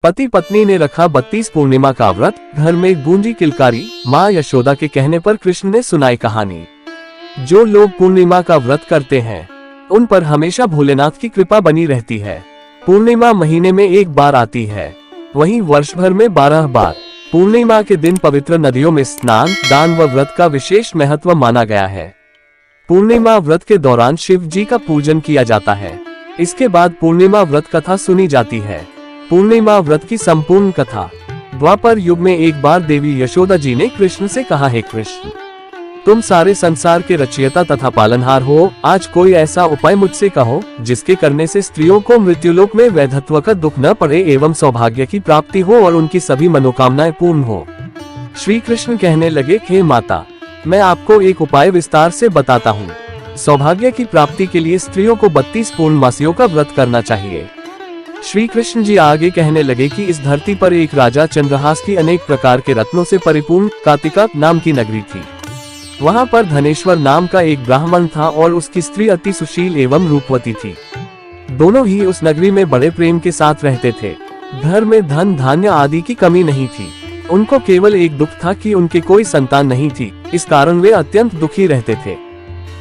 पति पत्नी ने रखा 32 पूर्णिमा का व्रत, घर में गूंजी किलकारी। माँ यशोदा के कहने पर कृष्ण ने सुनाई कहानी। जो लोग पूर्णिमा का व्रत करते हैं उन पर हमेशा भोलेनाथ की कृपा बनी रहती है। पूर्णिमा महीने में एक बार आती है, वहीं वर्ष भर में 12 बार। पूर्णिमा के दिन पवित्र नदियों में स्नान, दान व व्रत का विशेष महत्व माना गया है। पूर्णिमा व्रत के दौरान शिव जी का पूजन किया जाता है। इसके बाद पूर्णिमा व्रत कथा सुनी जाती है। पूर्णिमा व्रत की संपूर्ण कथा। द्वापर युग में एक बार देवी यशोदा जी ने कृष्ण से कहा, हे कृष्ण, तुम सारे संसार के रचयिता तथा पालनहार हो। आज कोई ऐसा उपाय मुझसे कहो जिसके करने से स्त्रियों को मृत्युलोक में वैधत्व का दुख न पड़े एवं सौभाग्य की प्राप्ति हो और उनकी सभी मनोकामनाएं पूर्ण हो। श्री कृष्ण कहने लगे, हे माता, मैं आपको एक उपाय विस्तार से बताता हूँ। सौभाग्य की प्राप्ति के लिए स्त्रियों को 32 पूर्णमासियों का व्रत करना चाहिए। श्री कृष्ण जी आगे कहने लगे कि इस धरती पर एक राजा चंद्रहास की अनेक प्रकार के रत्नों से परिपूर्ण कातिका नाम की नगरी थी। वहां पर धनेश्वर नाम का एक ब्राह्मण था और उसकी स्त्री अति सुशील एवं रूपवती थी। दोनों ही उस नगरी में बड़े प्रेम के साथ रहते थे। घर में धन धान्य आदि की कमी नहीं थी। उनको केवल एक दुख था कि उनके कोई संतान नहीं थी। इस कारण वे अत्यंत दुखी रहते थे।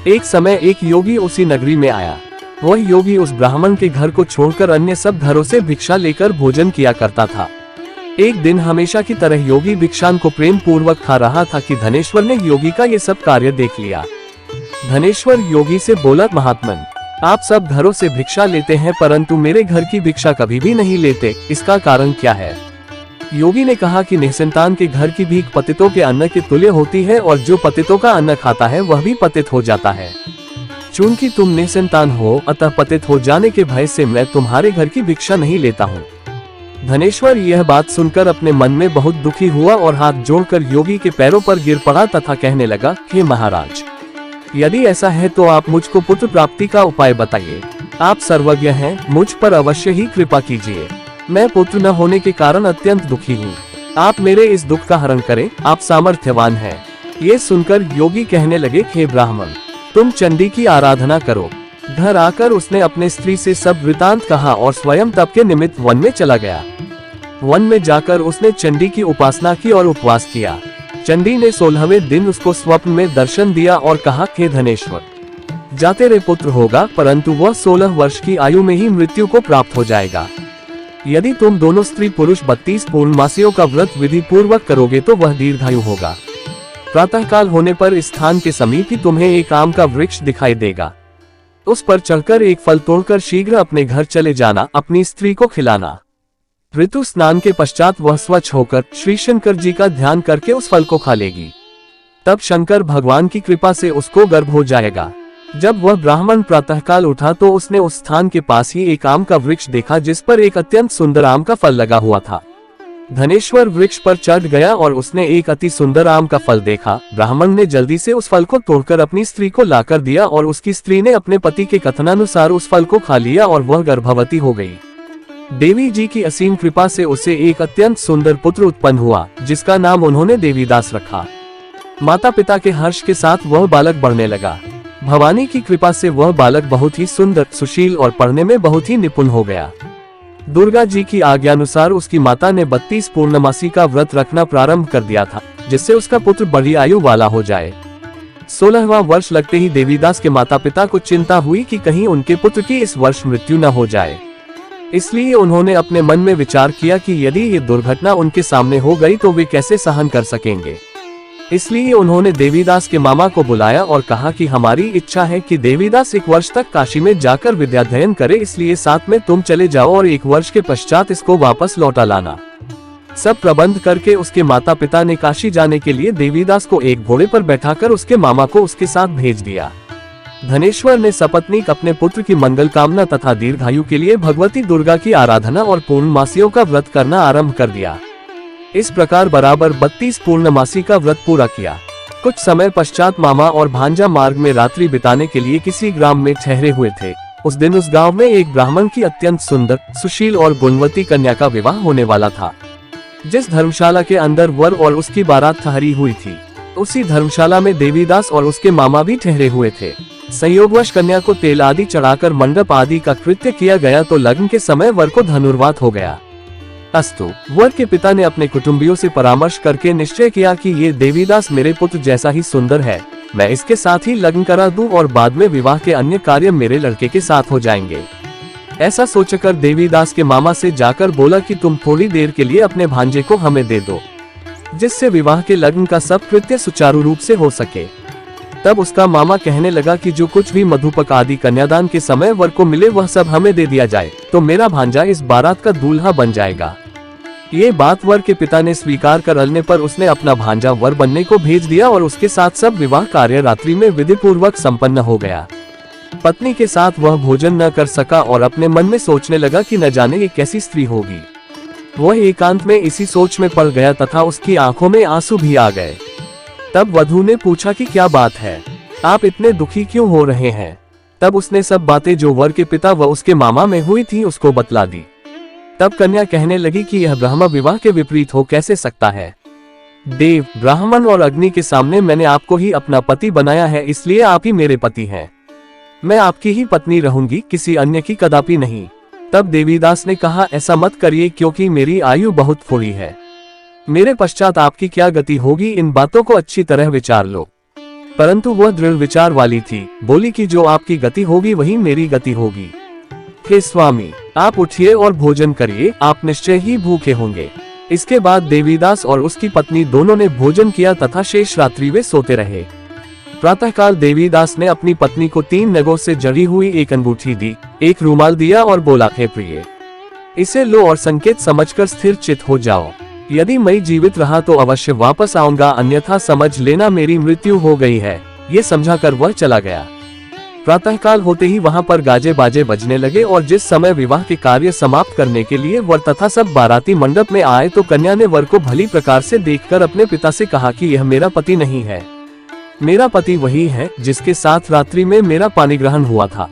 एक समय एक योगी उसी नगरी में आया। वह योगी उस ब्राह्मण के घर को छोड़कर अन्य सब घरों से भिक्षा लेकर भोजन किया करता था। एक दिन हमेशा की तरह योगी भिक्षान को प्रेम पूर्वक खा रहा था कि धनेश्वर ने योगी का ये सब कार्य देख लिया। धनेश्वर योगी से बोला, महात्मन, आप सब घरों से भिक्षा लेते हैं परंतु मेरे घर की भिक्षा कभी भी नहीं लेते, इसका कारण क्या है? योगी ने कहा कि निसंतान के घर की भीख पतितों के अन्न के तुल्य होती है और जो पतितों का अन्न खाता है वह भी पतित हो जाता है। चूंकि तुम निसंतान हो अतः पतित हो जाने के भय से मैं तुम्हारे घर की भिक्षा नहीं लेता हूँ। धनेश्वर यह बात सुनकर अपने मन में बहुत दुखी हुआ और हाथ जोड़कर योगी के पैरों पर गिर पड़ा तथा कहने लगा, हे महाराज, यदि ऐसा है तो आप मुझको पुत्र प्राप्ति का उपाय बताइए। आप सर्वज्ञ हैं, मुझ पर अवश्य ही कृपा कीजिए। मैं पुत्र न होने के कारण अत्यंत दुखी हूँ। आप मेरे इस दुख का हरण करें, आप सामर्थ्यवान हैं। ये सुनकर योगी कहने लगे, हे ब्राह्मण, तुम चंडी की आराधना करो। घर आकर उसने अपने स्त्री से सब वृतांत कहा और स्वयं तप के निमित्त वन में चला गया। वन में जाकर उसने चंडी की उपासना की और उपवास किया। चंडी ने 16वें दिन उसको स्वप्न में दर्शन दिया और कहा, हे धनेश्वर, जा तेरे पुत्र होगा परंतु वह 16 वर्ष की आयु में ही मृत्यु को प्राप्त हो जाएगा। यदि तुम दोनों स्त्री पुरुष 32 पूर्णमासियों का व्रत विधि पूर्वक करोगे तो वह दीर्घायु होगा। प्रातःकाल होने पर इस स्थान के समीप ही तुम्हें एक आम का वृक्ष दिखाई देगा। उस पर चढ़कर एक फल तोड़कर शीघ्र अपने घर चले जाना, अपनी स्त्री को खिलाना। ऋतु स्नान के पश्चात वह स्वच्छ होकर श्री शंकर जी का ध्यान करके उस फल को खा लेगी। तब शंकर भगवान की कृपा से उसको गर्भ हो जाएगा। जब वह ब्राह्मण प्रातःकाल उठा तो उसने उस स्थान के पास ही एक आम का वृक्ष देखा जिस पर एक अत्यंत सुंदर आम का फल लगा हुआ था। धनेश्वर वृक्ष पर चढ़ गया और उसने एक अति सुंदर आम का फल देखा। ब्राह्मण ने जल्दी से उस फल को तोड़कर अपनी स्त्री को लाकर दिया और उसकी स्त्री ने अपने पति के कथनानुसार उस फल को खा लिया और वह गर्भवती हो गई। देवी जी की असीम कृपा से उसे एक अत्यंत सुंदर पुत्र उत्पन्न हुआ जिसका नाम उन्होंने देवीदास रखा। माता पिता के हर्ष के साथ वह बालक बढ़ने लगा। भवानी की कृपा से वह बालक बहुत ही सुंदर, सुशील और पढ़ने में बहुत ही निपुण हो गया। दुर्गा जी की आज्ञानुसार उसकी माता ने 32 पूर्णमासी का व्रत रखना प्रारंभ कर दिया था जिससे उसका पुत्र बड़ी आयु वाला हो जाए। 16वां वर्ष लगते ही देवीदास के माता पिता को चिंता हुई कि कहीं उनके पुत्र की इस वर्ष मृत्यु न हो जाए। इसलिए उन्होंने अपने मन में विचार किया कि यदि ये दुर्घटना उनके सामने हो गई तो वे कैसे सहन कर सकेंगे। इसलिए उन्होंने देवीदास के मामा को बुलाया और कहा कि हमारी इच्छा है कि देवीदास 1 वर्ष तक काशी में जाकर विद्याध्ययन करे, इसलिए साथ में तुम चले जाओ और 1 वर्ष के पश्चात इसको वापस लौटा लाना। सब प्रबंध करके उसके माता पिता ने काशी जाने के लिए देवीदास को एक घोड़े पर बैठाकर उसके मामा को उसके साथ भेज दिया। धनेश्वर ने सपत्नीक अपने पुत्र की मंगल कामना तथा दीर्घायु के लिए भगवती दुर्गा की आराधना और पूर्णमासियों का व्रत करना आरंभ कर दिया। इस प्रकार बराबर 32 पूर्णमासी का व्रत पूरा किया। कुछ समय पश्चात मामा और भांजा मार्ग में रात्रि बिताने के लिए किसी ग्राम में ठहरे हुए थे। उस दिन उस गांव में एक ब्राह्मण की अत्यंत सुंदर, सुशील और गुणवती कन्या का विवाह होने वाला था। जिस धर्मशाला के अंदर वर और उसकी बारात ठहरी हुई थी उसी धर्मशाला में देवीदास और उसके मामा भी ठहरे हुए थे। संयोगवश कन्या को तेल आदि चढ़ाकर मंडप आदि का कृत्य किया गया तो लग्न के समय वर को धनुर्वात हो गया। अस्तु। वर के पिता ने अपने कुटुंबियों से परामर्श करके निश्चय किया कि ये देवीदास मेरे पुत्र जैसा ही सुंदर है, मैं इसके साथ ही लग्न करा दूं और बाद में विवाह के अन्य कार्य मेरे लड़के के साथ हो जाएंगे। ऐसा सोचकर देवीदास के मामा से जाकर बोला कि तुम थोड़ी देर के लिए अपने भांजे को हमें दे दो, जिससे विवाह के लग्न का सब कृत्य सुचारू रूप से हो सके। तब उसका मामा कहने लगा कि जो कुछ भी मधुपक आदि कन्यादान के समय वर को मिले वह सब हमें दे दिया जाए, तो मेरा भांजा इस बारात का दूल्हा बन जाएगा। ये बात वर के पिता ने स्वीकार करने पर उसने अपना भांजा वर बनने को भेज दिया और उसके साथ सब विवाह कार्य रात्रि में विधि पूर्वक संपन्न हो गया। पत्नी के साथ वह भोजन न कर सका और अपने मन में सोचने लगा कि न जाने ये कैसी स्त्री होगी। वह एकांत में इसी सोच में पड़ गया तथा उसकी आंखों में आंसू भी आ गए। तब वधू ने पूछा कि क्या बात है, आप इतने दुखी क्यों हो रहे हैं। तब उसने सब बातें जो वर के पिता व उसके मामा में हुई थी उसको बतला दी। तब कन्या कहने लगी कि यह ब्रह्म विवाह के विपरीत हो कैसे सकता है। देव, ब्राह्मण और अग्नि के सामने मैंने आपको ही अपना पति बनाया है, इसलिए आप ही मेरे पति हैं। मैं आपकी ही पत्नी रहूंगी, किसी अन्य की कदापि नहीं। तब देवीदास ने कहा, ऐसा मत करिए क्योंकि मेरी आयु बहुत थोड़ी है। मेरे पश्चात आपकी क्या गति होगी, इन बातों को अच्छी तरह विचार लो। परंतु वह दृढ़ विचार वाली थी, बोली कि जो आपकी गति होगी वही मेरी गति होगी। हे स्वामी, आप उठिए और भोजन करिए, आप निश्चय ही भूखे होंगे। इसके बाद देवीदास और उसकी पत्नी दोनों ने भोजन किया तथा शेष रात्रि वे सोते रहे। प्रातःकाल देवीदास ने अपनी पत्नी को 3 नगों से जड़ी हुई एक अंगूठी दी, एक रूमाल दिया और बोला, हे प्रिय, इसे लो और संकेत समझकर स्थिर चित हो जाओ। यदि मैं जीवित रहा तो अवश्य वापस आऊंगा, अन्यथा समझ लेना मेरी मृत्यु हो गई है। ये समझाकर वह चला गया। प्रातःकाल होते ही वहां पर गाजे बाजे बजने लगे और जिस समय विवाह के कार्य समाप्त करने के लिए वर तथा सब बाराती मंडप में आए तो कन्या ने वर को भली प्रकार से देखकर अपने पिता से कहा कि यह मेरा पति नहीं है। मेरा पति वही है जिसके साथ रात्रि में मेरा पानी ग्रहण हुआ था।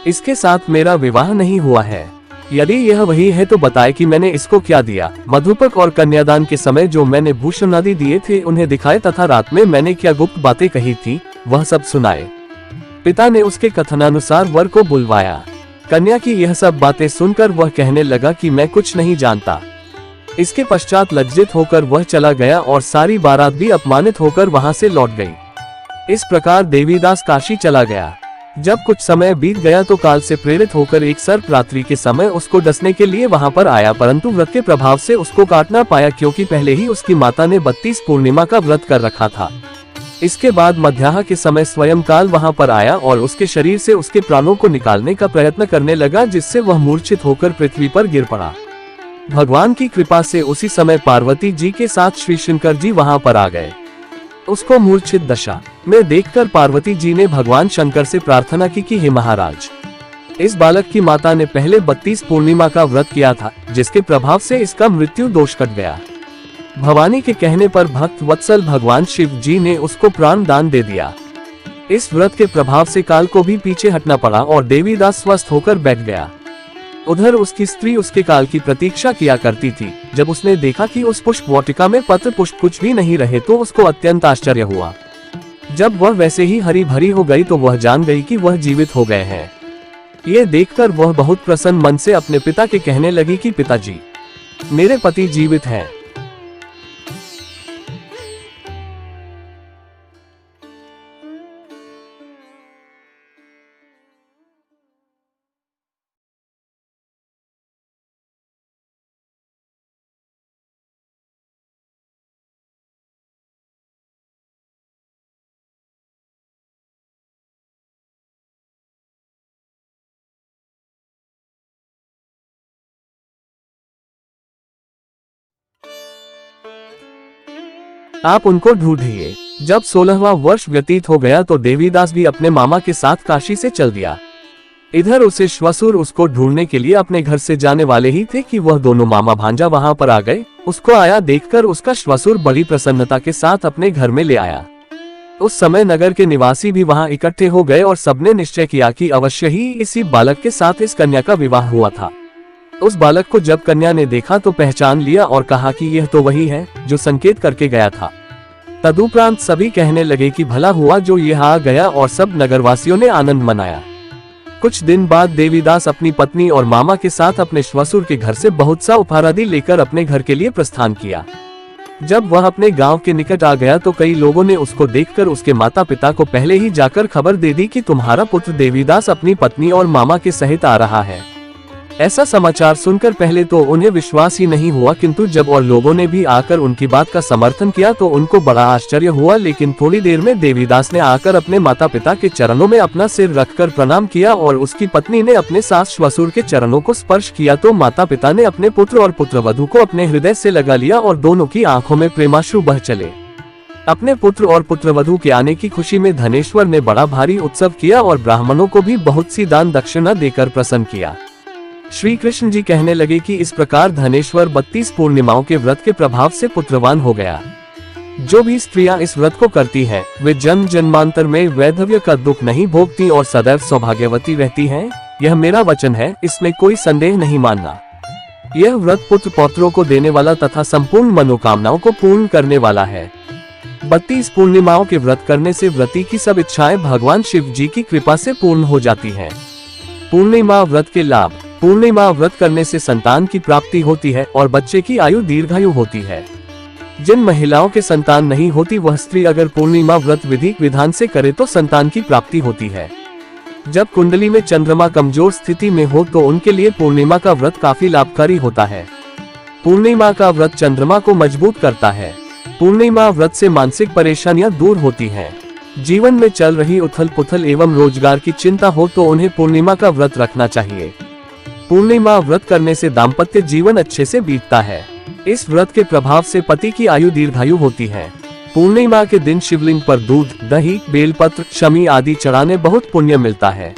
इसके साथ मेरा विवाह नहीं हुआ है। यदि यह वही है तो बताए कि मैंने इसको क्या दिया। मधुपक और कन्यादान के समय जो मैंने भूषण आदि दिए थे उन्हें दिखाए तथा रात में मैंने क्या गुप्त बातें कही थी वह सब सुनाए। पिता ने उसके कथनानुसार वर को बुलवाया। कन्या की यह सब बातें सुनकर वह कहने लगा कि मैं कुछ नहीं जानता। इसके पश्चात लज्जित होकर वह चला गया और सारी बारात भी अपमानित होकर वहां से लौट गई। इस प्रकार देवीदास काशी चला गया। जब कुछ समय बीत गया तो काल से प्रेरित होकर एक सर्प रात्रि के समय उसको डसने के लिए वहां पर आया, परंतु व्रत के प्रभाव से उसको काट ना पाया क्योंकि पहले ही उसकी माता ने 32 पूर्णिमा का व्रत कर रखा था। इसके बाद मध्याह्न के समय स्वयं काल वहां पर आया और उसके शरीर से उसके प्राणों को निकालने का प्रयत्न करने लगा, जिससे वह मूर्छित होकर पृथ्वी पर गिर पड़ा। भगवान की कृपा से उसी समय पार्वती जी के साथ श्री शंकर जी वहां पर आ गए। उसको मूर्छित दशा में देखकर पार्वती जी ने भगवान शंकर से प्रार्थना की कि हे महाराज, इस बालक की माता ने पहले 32 पूर्णिमा का व्रत किया था, जिसके प्रभाव से इसका मृत्यु दोष कट गया। भवानी के कहने पर भक्त वत्सल भगवान शिव जी ने उसको प्राण दान दे दिया। इस व्रत के प्रभाव से काल को भी पीछे हटना पड़ा और देवीदास स्वस्थ होकर बैठ गया। उधर उसकी स्त्री उसके काल की प्रतीक्षा किया करती थी। जब उसने देखा कि उस पुष्प वाटिका में पत्र पुष्प कुछ भी नहीं रहे तो उसको अत्यंत आश्चर्य हुआ। जब वह वैसे ही हरी भरी हो गई तो वह जान गई कि वह जीवित हो गए हैं। ये देखकर वह बहुत प्रसन्न मन से अपने पिता के कहने लगी कि पिताजी, मेरे पति जीवित हैं। आप उनको ढूंढिए। जब 16वां वर्ष व्यतीत हो गया तो देवीदास भी अपने मामा के साथ काशी से चल दिया। इधर उसे श्वशुर उसको ढूंढने के लिए अपने घर से जाने वाले ही थे कि वह दोनों मामा भांजा वहां पर आ गए। उसको आया देखकर उसका श्वशुर बड़ी प्रसन्नता के साथ अपने घर में ले आया। उस समय नगर के निवासी भी वहां इकट्ठे हो गए और सबने निश्चय किया कि अवश्य ही इसी बालक के साथ इस कन्या का विवाह हुआ था। उस बालक को जब कन्या ने देखा तो पहचान लिया और कहा कि यह तो वही है जो संकेत करके गया था। तदुपरांत सभी कहने लगे कि भला हुआ जो यह आ गया और सब नगरवासियों ने आनंद मनाया। कुछ दिन बाद देवीदास अपनी पत्नी और मामा के साथ अपने श्वशुर के घर से बहुत सा उपहार आदि लेकर अपने घर के लिए प्रस्थान किया। जब वह अपने गांव के निकट आ गया तो कई लोगों ने उसको देखकर उसके माता पिता को पहले ही जाकर खबर दे दी कि तुम्हारा पुत्र देवीदास अपनी पत्नी और मामा के सहित आ रहा है। ऐसा समाचार सुनकर पहले तो उन्हें विश्वास ही नहीं हुआ, किंतु जब और लोगों ने भी आकर उनकी बात का समर्थन किया तो उनको बड़ा आश्चर्य हुआ। लेकिन थोड़ी देर में देवीदास ने आकर अपने माता पिता के चरणों में अपना सिर रखकर प्रणाम किया और उसकी पत्नी ने अपने सास ससुर के चरणों को स्पर्श किया तो माता पिता ने अपने पुत्र और पुत्रवधू को अपने हृदय से लगा लिया और दोनों की आंखों में प्रेमाश्रु बह चले। अपने पुत्र और पुत्रवधू के आने की खुशी में धनेश्वर ने बड़ा भारी उत्सव किया और ब्राह्मणों को भी बहुत सी दान दक्षिणा देकर प्रसन्न किया। श्री कृष्ण जी कहने लगे कि इस प्रकार धनेश्वर 32 पूर्णिमाओं के व्रत के प्रभाव से पुत्रवान हो गया। जो भी स्त्रियां इस व्रत को करती हैं, वे जन्म जन्मांतर में वैधव्य का दुख नहीं भोगती और सदैव सौभाग्यवती रहती हैं। यह मेरा वचन है, इसमें कोई संदेह नहीं मानना। यह व्रत पुत्र पौत्रों को देने वाला तथा संपूर्ण मनोकामनाओं को पूर्ण करने वाला है। 32 पूर्णिमाओं के व्रत करने से व्रती की सब इच्छाएं भगवान शिव जी की कृपा से पूर्ण हो जाती हैं। पूर्णिमा व्रत के लाभ। पूर्णिमा व्रत करने से संतान की प्राप्ति होती है और बच्चे की आयु दीर्घायु होती है। जिन महिलाओं के संतान नहीं होती वह स्त्री अगर पूर्णिमा व्रत विधि विधान से करे तो संतान की प्राप्ति होती है। जब कुंडली में चंद्रमा कमजोर स्थिति में हो तो उनके लिए पूर्णिमा का व्रत काफी लाभकारी होता है। पूर्णिमा का व्रत चंद्रमा को मजबूत करता है। पूर्णिमा व्रत से मानसिक परेशानियां दूर होती हैं। जीवन में चल रही उथल पुथल एवं रोजगार की चिंता हो तो उन्हें पूर्णिमा का व्रत रखना चाहिए। पूर्णिमा व्रत करने से दाम्पत्य जीवन अच्छे से बीतता है। इस व्रत के प्रभाव से पति की आयु दीर्घायु होती है। पूर्णिमा के दिन शिवलिंग पर दूध, दही, बेलपत्र, शमी आदि चढ़ाने बहुत पुण्य मिलता है।